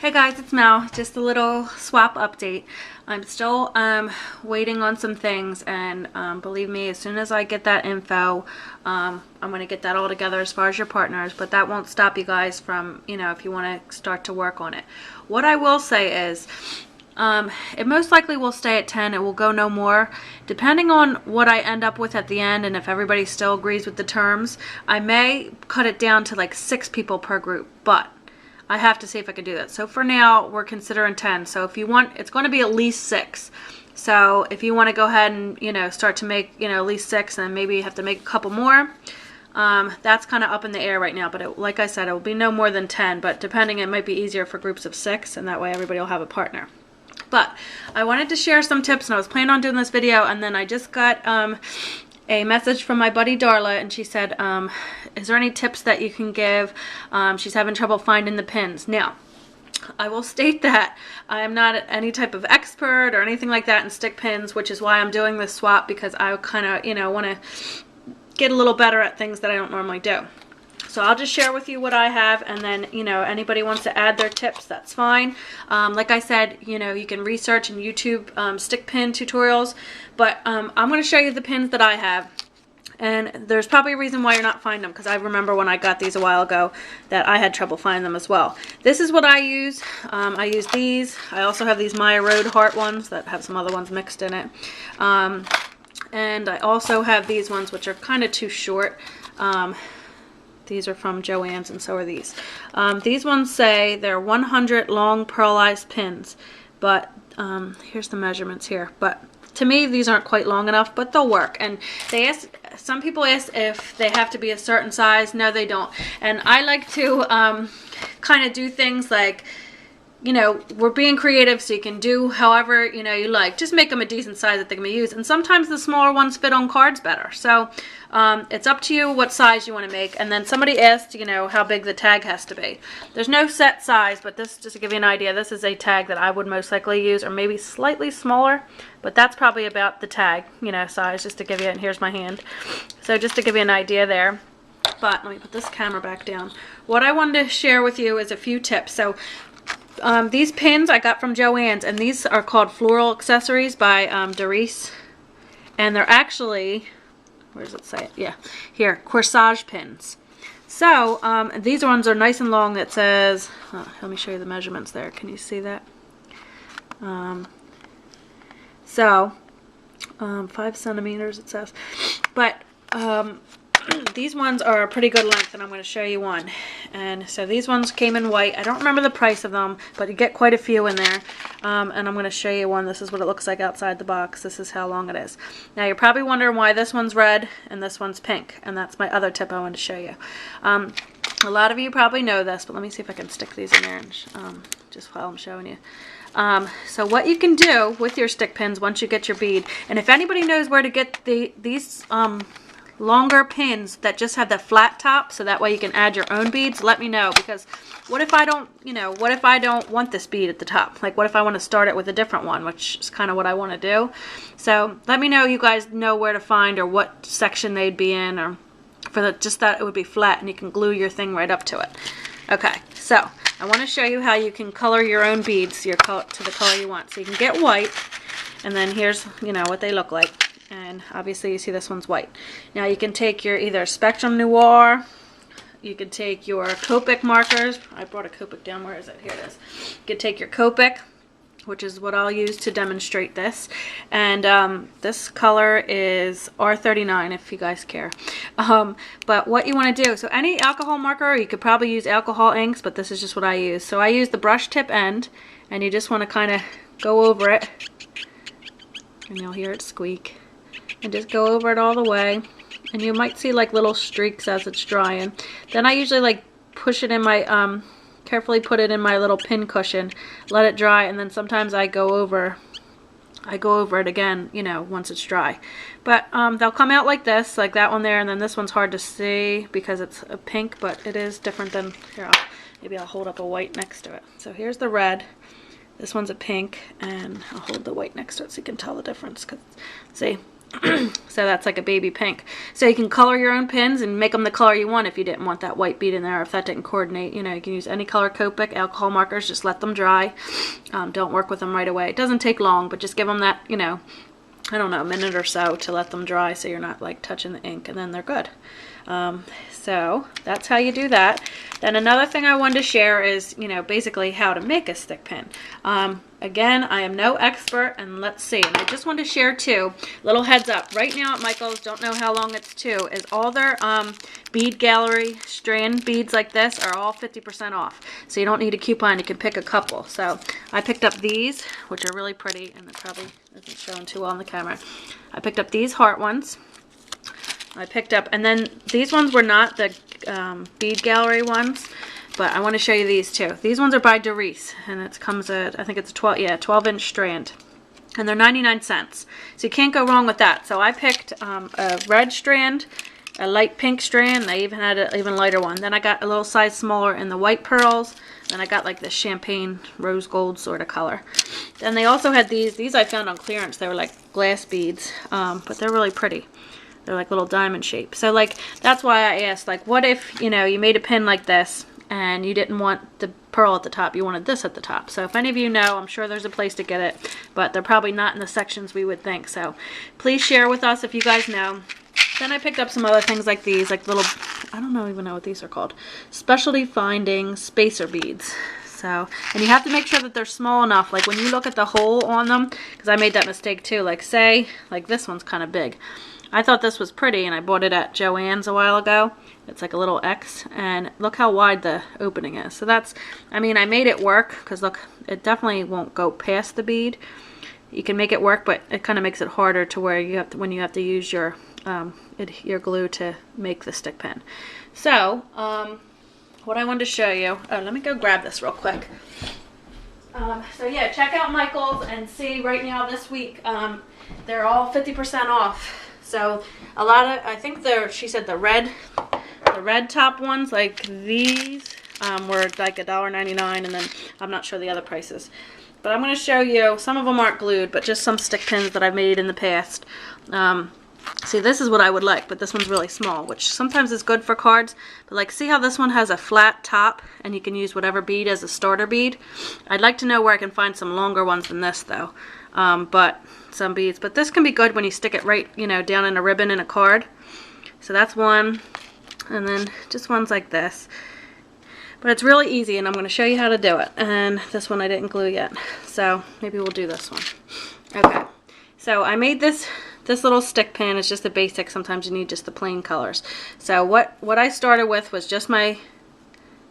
Hey guys, it's Mel. Just a little swap update. I'm still waiting on some things, and believe me, as soon as I get that info, I'm going to get that all together as far as your partners, but that won't stop you guys from, if you want to start to work on it. What I will say is, it most likely will stay at 10. It will go no more. Depending on what I end up with at the end, and if everybody still agrees with the terms, I may cut it down to like 6 people per group, but I have to see if I can do that. So for now, we're considering 10. So if you want, it's going to be at least 6. So if you want to go ahead and, start to make, at least 6, and then maybe you have to make a couple more, that's kind of up in the air right now. But like I said, it will be no more than 10. But depending, it might be easier for groups of 6, and that way everybody will have a partner. But I wanted to share some tips, and I was planning on doing this video, and then I just got a message from my buddy Darla, and she said, is there any tips that you can give? She's having trouble finding the pins. Now, I will state that I am not any type of expert or anything like that in stick pins, which is why I'm doing this swap, because I kind of, want to get a little better at things that I don't normally do. So I'll just share with you what I have, and then, anybody wants to add their tips, that's fine. Like I said, you can research and YouTube stick pin tutorials, but I'm going to show you the pins that I have. And there's probably a reason why you're not finding them, because I remember when I got these a while ago that I had trouble finding them as well. This is what I use. I use these. I also have these Maya Road Heart ones that have some other ones mixed in it. And I also have these ones, which are kind of too short. These are from Joann's, and so are these. These ones say they're 100 long pearlized pins, but here's the measurements here. But to me, these aren't quite long enough, but they'll work. And some people ask if they have to be a certain size. No, they don't. And I like to kind of do things like, we're being creative, so you can do however, you like. Just make them a decent size that they can be used. And sometimes the smaller ones fit on cards better. So it's up to you what size you want to make. And then somebody asked, how big the tag has to be. There's no set size, but this, just to give you an idea, this is a tag that I would most likely use, or maybe slightly smaller. But that's probably about the tag, size, just to give you, and here's my hand. So just to give you an idea there. But let me put this camera back down. What I wanted to share with you is a few tips. So these pins I got from Joann's, and these are called Floral Accessories by Doris. And they're actually, where does it say it? Yeah, here, corsage pins. So these ones are nice and long. It says, let me show you the measurements there. Can you see that? 5 centimeters it says. But these ones are a pretty good length, and I'm going to show you one. And so these ones came in white. I don't remember the price of them, but you get quite a few in there. And I'm going to show you one. This is what it looks like outside the box. This is how long it is. Now you're probably wondering why this one's red and this one's pink, and that's my other tip I wanted to show you. A lot of you probably know this, but let me see if I can stick these in there and just while I'm showing you. So what you can do with your stick pins once you get your bead, and if anybody knows where to get these longer pins that just have the flat top, so that way you can add your own beads, let me know. Because what if I don't, what if I don't want this bead at the top? Like, what if I want to start it with a different one, which is kind of what I want to do. So let me know, you guys know where to find, or what section they'd be in, or for just that it would be flat and you can glue your thing right up to it. Okay, so I want to show you how you can color your own beads to the color you want. So you can get white, and then here's what they look like. And obviously you see this one's white. Now you can take your either Spectrum Noir, you can take your Copic markers. I brought a Copic down. Where is it? Here it is. You can take your Copic, which is what I'll use to demonstrate this. And this color is R39 if you guys care. But what you want to do, so any alcohol marker, you could probably use alcohol inks, but this is just what I use. So I use the brush tip end, and you just want to kind of go over it, and you'll hear it squeak. And just go over it all the way, and you might see like little streaks as it's drying. Then I usually like push it in my carefully put it in my little pin cushion, let it dry, and then sometimes I go over it again, once it's dry. But they'll come out like this, like that one there, and then this one's hard to see because it's a pink, but it is different than here. Maybe I'll hold up a white next to it. So here's the red. This one's a pink, and I'll hold the white next to it so you can tell the difference. 'Cause see, So that's like a baby pink. So you can color your own pins and make them the color you want if you didn't want that white bead in there, if that didn't coordinate. You know, you can use any color Copic, alcohol markers, just let them dry. Don't work with them right away. It doesn't take long, but just give them that, you know, I don't know, a minute or so to let them dry so you're not like touching the ink, and then they're good. So that's how you do that. Then another thing I wanted to share is, you know, basically how to make a stick pin. Again, I am no expert, and let's see. And I just wanted to share too, little heads up. Right now at Michael's, don't know how long it's too, is all their bead gallery strand beads like this are all 50% off. So you don't need a coupon, you can pick a couple. So I picked up these, which are really pretty, and it probably isn't showing too well on the camera. I picked up these heart ones. I picked up, and then these ones were not the bead gallery ones, but I want to show you these too. These ones are by Doris, and it comes at, I think it's a 12-inch strand, and they're 99 cents. So you can't go wrong with that. So I picked a red strand, a light pink strand, and I even had an even lighter one. Then I got a little size smaller in the white pearls, and I got like this champagne rose gold sort of color. Then they also had these I found on clearance. They were like glass beads, but they're really pretty. They're like little diamond shape. So like, that's why I asked, like, what if, you know, you made a pin like this and you didn't want the pearl at the top, you wanted this at the top. So if any of you know, I'm sure there's a place to get it, but they're probably not in the sections we would think. So please share with us if you guys know. Then I picked up some other things like these, like little, I don't even know what these are called, specialty finding spacer beads. So, and you have to make sure that they're small enough, like when you look at the hole on them, because I made that mistake too, like say, like this one's kind of big. I thought this was pretty, and I bought it at Joann's a while ago. It's like a little X, and look how wide the opening is. So that's, I mean, I made it work, because look, it definitely won't go past the bead. You can make it work, but it kind of makes it harder to where you have to, when you have to use your glue to make the stick pin. So, what I wanted to show you, oh, let me go grab this real quick. So yeah, check out Michael's and see right now this week, they're all 50% off. So a lot of, I think she said the red top ones, like these, were like $1.99, and then I'm not sure the other prices. But I'm going to show you, some of them aren't glued, but just some stick pins that I've made in the past. See, this is what I would like, but this one's really small, which sometimes is good for cards. But like, see how this one has a flat top, and you can use whatever bead as a starter bead? I'd like to know where I can find some longer ones than this, though. But some beads. But this can be good when you stick it right, you know, down in a ribbon in a card. So that's one. And then just ones like this. But it's really easy, and I'm going to show you how to do it. And this one I didn't glue yet. So maybe we'll do this one. Okay. So I made this little stick pin. It's just a basic. Sometimes you need just the plain colors. So what I started with was just my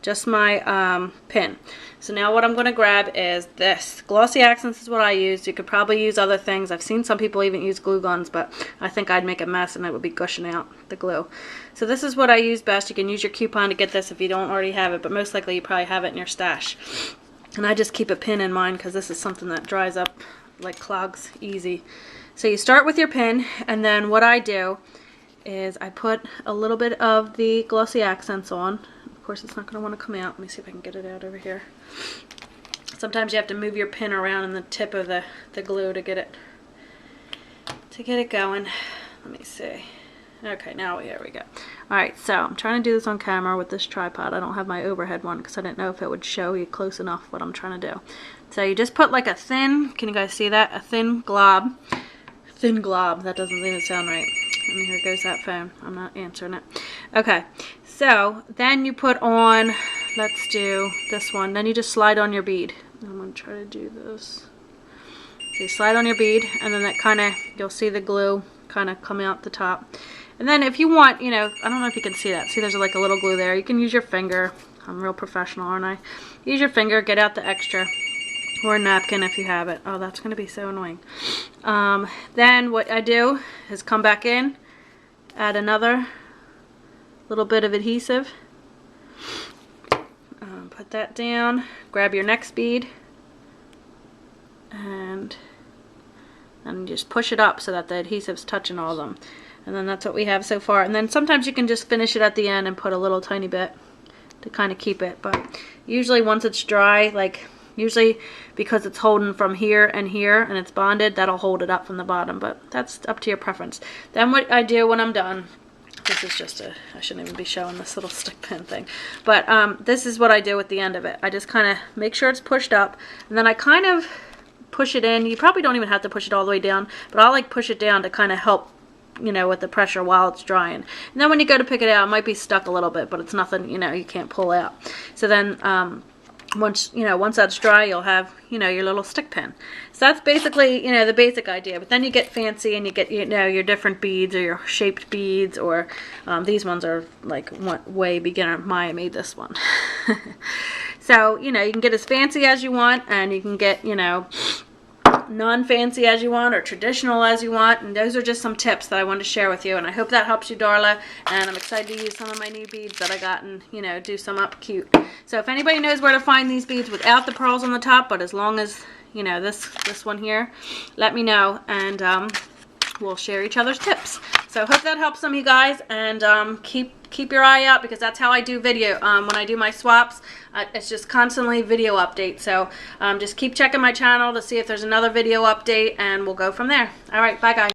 pin. So now what I'm going to grab is this. Glossy accents is what I use. You could probably use other things. I've seen some people even use glue guns, but I think I'd make a mess and it would be gushing out the glue. So this is what I use best. You can use your coupon to get this if you don't already have it, but most likely you probably have it in your stash. And I just keep a pin in mind because this is something that dries up like clogs easy. So you start with your pin, and then what I do is I put a little bit of the glossy accents on. Of course, it's not going to want to come out. Let me see if I can get it out over here. Sometimes you have to move your pin around in the tip of the glue to get it going. Let me see. Okay, now here we go. Alright, so I'm trying to do this on camera with this tripod. I don't have my overhead one because I didn't know if it would show you close enough what I'm trying to do. So you just put like a thin, can you guys see that? A thin glob. Thin glob, that doesn't even sound right. And here goes that phone. I'm not answering it. Okay, so then you put on, let's do this one. Then you just slide on your bead. I'm going to try to do this. So you slide on your bead, and then that kind of, you'll see the glue kind of come out the top. And then if you want, you know, I don't know if you can see that. See, there's like a little glue there. You can use your finger. I'm real professional, aren't I? Use your finger, get out the extra. Or a napkin if you have it. Oh, that's going to be so annoying. Then what I do is come back in, add another little bit of adhesive. Put that down. Grab your next bead. And just push it up so that the adhesive's touching all of them. And then that's what we have so far. And then sometimes you can just finish it at the end and put a little tiny bit to kind of keep it. But usually once it's dry, like, Usually because it's holding from here and here and it's bonded, that'll hold it up from the bottom, but that's up to your preference. Then what I do when I'm done, this is just a, I shouldn't even be showing this little stick pin thing, but this is what I do at the end of it. I just kind of make sure it's pushed up, and then I kind of push it in. You probably don't even have to push it all the way down, but I like push it down to kind of help, you know, with the pressure while it's drying. And then when you go to pick it out, it might be stuck a little bit, but it's nothing, you know, you can't pull out. So then once that's dry, you'll have, you know, your little stick pin. So that's basically, you know, the basic idea. But then you get fancy and you get, you know, your different beads or your shaped beads, or these ones are like way beginner. Maya made this one. So, you know, you can get as fancy as you want, and you can get, you know, non-fancy as you want, or traditional as you want. And those are just some tips that I wanted to share with you, and I hope that helps you, Darla. And I'm excited to use some of my new beads that I got and, you know, do some up cute. So if anybody knows where to find these beads without the pearls on the top, but as long as, you know, this one here, let me know, and we'll share each other's tips. So hope that helps some of you guys, and keep your eye out, because that's how I do video. When I do my swaps, it's just constantly video updates. So just keep checking my channel to see if there's another video update, and we'll go from there. All right, bye guys.